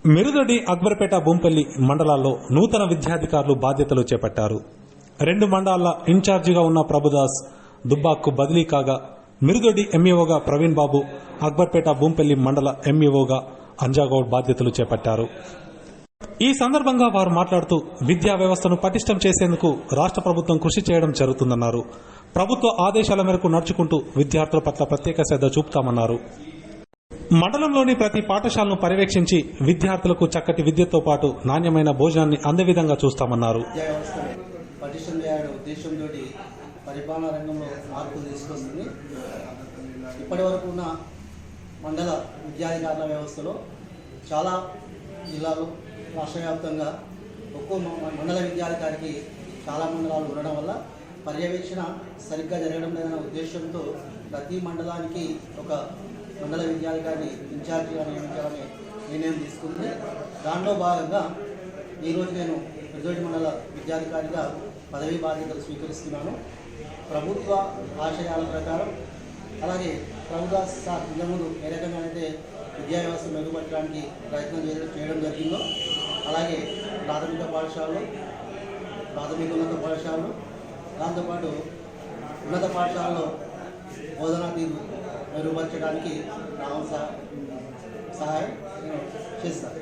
మిరుదొడ్డి, అక్బర్పేట, బూంపల్లి మండలాల్లో నూతన విద్యాధికారులు బాధ్యతలు చేపట్టారు. 2 మండలాల ఇన్ఛార్జిగా ఉన్న ప్రభుదాస్ దుబ్బాక్కు బదిలీ కాగా మిరుదొడ్డి ఎంఈఓగా ప్రవీణ్ బాబు, అక్బర్పేట, బూంపల్లి మండల ఎంఈఓగా అంజాగౌడ్ బాధ్యతలు చేపట్టారు. ఈ సందర్భంగా వారు మాట్లాడుతూ విద్యా వ్యవస్థను పటిష్టం చేసేందుకు రాష్ట్ర ప్రభుత్వం కృషి చేయడం జరుగుతుందన్నారు. ప్రభుత్వ ఆదేశాల మేరకు నడుచుకుంటూ విద్యార్థుల పట్ల ప్రత్యేక శ్రద్ధ చూపుతామన్నారు. మండలంలోని ప్రతి పాఠశాలను పర్యవేక్షించి విద్యార్థులకు చక్కటి విద్యతో పాటు నాణ్యమైన భోజనాన్ని అందే విధంగా చూస్తామన్నారు. పరిపాలనా రంగంలో మార్పులు తీసుకొస్తుంది. ఇప్పటి వరకు ఉన్న మండల విద్యాధికారుల వ్యవస్థలో చాలా జిల్లాలు రాష్ట్ర వ్యాప్తంగా ఒక్కో మండల విద్యాధికారికి చాలా మండలాలు ఉండడం వల్ల పర్యవేక్షణ సరిగ్గా జరగడం లేదన్న ఉద్దేశంతో ప్రతి మండలానికి ఒక మండల విద్యాధికారిని ఇన్ఛార్జిగా నియమించాలని నిర్ణయం తీసుకుంది. దానిలో భాగంగా ఈరోజు నేను మిరుదొడ్డి మండల విద్యాధికారిగా పదవీ బాధ్యతలు స్వీకరిస్తున్నాను. ప్రభుత్వ ఆశయాల ప్రకారం అలాగే ప్రభుదాస్ సార్ ఇంతకుముందు ఏ రకంగా అయితే విద్యా వ్యవస్థ మెరుగుపరచడానికి ప్రయత్నం చేయడం జరిగిందో అలాగే ప్రాథమిక పాఠశాలలు, ప్రాథమికోన్నత పాఠశాలలు, దాంతోపాటు ఉన్నత పాఠశాలలో బోధనా తీరు మెరుగుపరచడానికి సహాయం చేస్తాను.